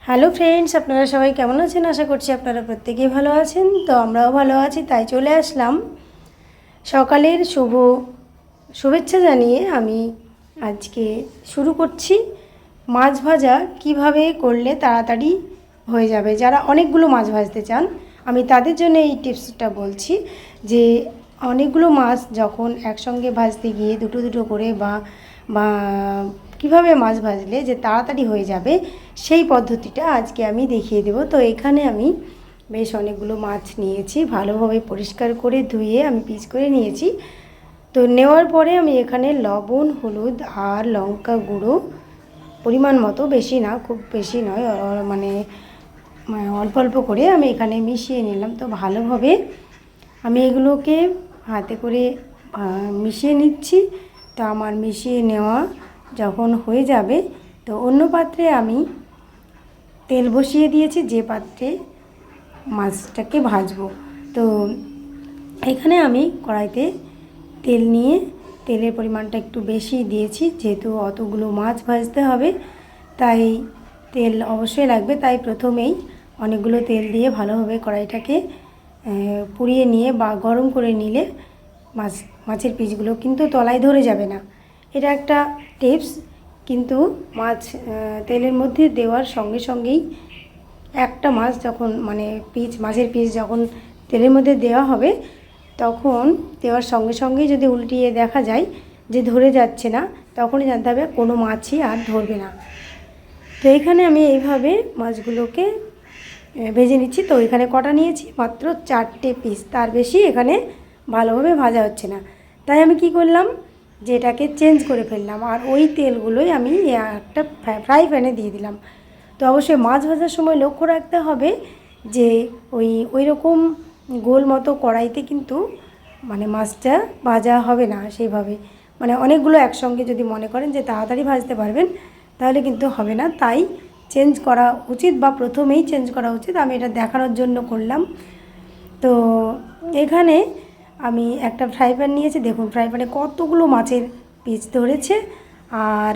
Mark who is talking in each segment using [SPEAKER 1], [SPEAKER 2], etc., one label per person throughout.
[SPEAKER 1] Hello friends, আপনারা সবাই কেমন আছেন? আশা করছি আপনারা প্রত্যেকেই ভালো আছেন। তো আমরাও ভালো আছি, তাই চলে আসলাম সকালের শুভেচ্ছা জানিয়ে আমি আজকে শুরু করছি মাছ ভাজা কিভাবে করলে তাড়াতাড়ি হয়ে যাবে। যারা অনেকগুলো মাছ ভাজতে চান, আমি তাদের জন্য এই টিপসটা বলছি যে অনেকগুলো মাছ যখন একসঙ্গে ভাজতে গিয়ে দুটো দুটো করে বা বা কীভাবে মাছ ভাজলে যে তাড়াতাড়ি হয়ে যাবে সেই পদ্ধতিটা আজকে আমি দেখিয়ে দেব। তো এখানে আমি বেশ অনেকগুলো মাছ নিয়েছি, ভালোভাবে পরিষ্কার করে ধুয়ে আমি পিস করে নিয়েছি। তো নেওয়ার পরে আমি এখানে লবণ, হলুদ আর লঙ্কা গুঁড়ো পরিমাণ মতো, বেশি না, খুব বেশি নয়, মানে অল্প অল্প করে আমি এখানে মিশিয়ে নিলাম। তো ভালোভাবে আমি এগুলোকে হাতে করে মিশিয়ে নিচ্ছি। তো আমার মিশিয়ে নেওয়া যখন হয়ে যাবে, তো অন্য পাত্রে আমি তেল বসিয়ে দিয়েছি, যে পাত্রে মাছটাকে ভাজবো। তো এখানে আমি কড়াইতে তেল নিয়ে তেলের পরিমাণটা একটু বেশি দিয়েছি, যেহেতু অতগুলো মাছ ভাজতে হবে তাই তেল অবশ্যই লাগবে। তাই প্রথমেই অনেকগুলো তেল দিয়ে ভালোভাবে কড়াইটাকে পুড়িয়ে নিয়ে বা গরম করে নিলে মাছের পিসগুলো কিন্তু তলায় ধরে যাবে না। এটা একটা টিপস। কিন্তু মাছ তেলের মধ্যে দেওয়ার সঙ্গে সঙ্গেই একটা মাছ যখন মাছের পিস যখন তেলের মধ্যে দেওয়া হবে, তখন দেওয়ার সঙ্গে সঙ্গেই যদি উল্টিয়ে দেখা যায় যে ধরে যাচ্ছে না, তখনই জানতে হবে কোনো মাছই আর ধরবে না। তো এখানে আমি এইভাবে মাছগুলোকে ভেজে নিচ্ছি। তো এখানে কটা নিয়েছি, মাত্র 4টে পিস, তার বেশি এখানে ভালোভাবে ভাজা হচ্ছে না। তাই আমি কি করলাম, যে এটাকে চেঞ্জ করে ফেললাম আর ওই তেলগুলোই আমি একটা ফ্রাই প্যানে দিয়ে দিলাম। তো অবশ্যই মাছ ভাজার সময় লক্ষ্য রাখতে হবে যে ওই রকম গোল মতো কড়াইতে কিন্তু মাছটা ভাজা হবে না সেইভাবে। অনেকগুলো একসঙ্গে যদি মনে করেন যে তাড়াতাড়ি ভাজতে পারবেন, তাহলে কিন্তু হবে না। তাই চেঞ্জ করা উচিত, বা প্রথমেই চেঞ্জ করা উচিত। আমি এটা দেখানোর জন্য করলাম। তো এখানে আমি একটা ফ্রাই প্যান নিয়েছি। দেখুন ফ্রাই প্যানে কতগুলো মাছের পিস ধরেছে, আর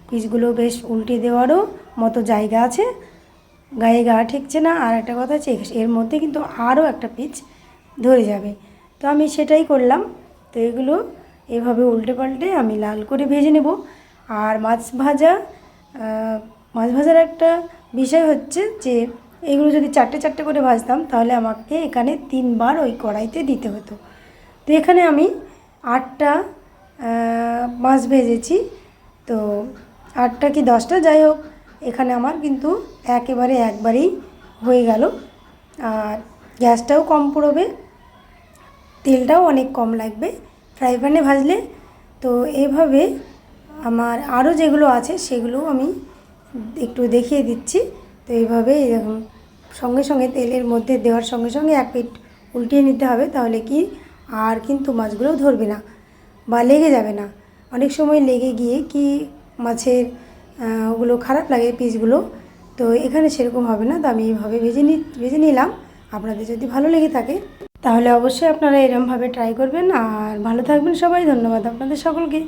[SPEAKER 1] পিসগুলো বেশ উল্টে দেওয়ারও মতো জায়গা আছে, গায়ে গা ঠেকছে না। আর একটা কথা হচ্ছে, এর মধ্যে কিন্তু আরও একটা পিস ধরে যাবে। তো আমি সেটাই করলাম। তো এগুলো এভাবে উল্টে পাল্টে আমি লাল করে ভেজে নেব। আর মাছ ভাজার একটা বিষয় হচ্ছে যে এগুলো যদি চারটে চারটে করে ভাজতাম, তাহলে আমাকে এখানে 3বার ওই কড়াইতে দিতে হতো। তো এখানে আমি 8টা মাছ ভেজেছি। তো 8টা কি 10টা, যাই হোক, এখানে আমার কিন্তু একবারেই হয়ে গেল। আর গ্যাসটাও কম পড়বে, তেলটাও অনেক কম লাগবে ফ্রাই প্যানে ভাজলে। তো এইভাবে আমার আরও যেগুলো আছে সেগুলোও আমি একটু দেখিয়ে দিচ্ছি। তো এইভাবে এরকম সঙ্গে সঙ্গে তেলের মধ্যে দেওয়ার সঙ্গে সঙ্গে এক পিঠ উল্টিয়ে নিতে হবে, তাহলে কি আর কিন্তু মাছগুলোও ধরবে না বা লেগে যাবে না। অনেক সময় লেগে গিয়ে কি মাছের ওগুলো খারাপ লাগে পিসগুলো। তো এখানে সেরকম হবে না। তো আমি এইভাবে ভেজে নিলাম। আপনাদের যদি ভালো লেগে থাকে তাহলে অবশ্যই আপনারা এরকমভাবে ট্রাই করবেন। আর ভালো থাকবেন সবাই। ধন্যবাদ আপনাদের সকলকে।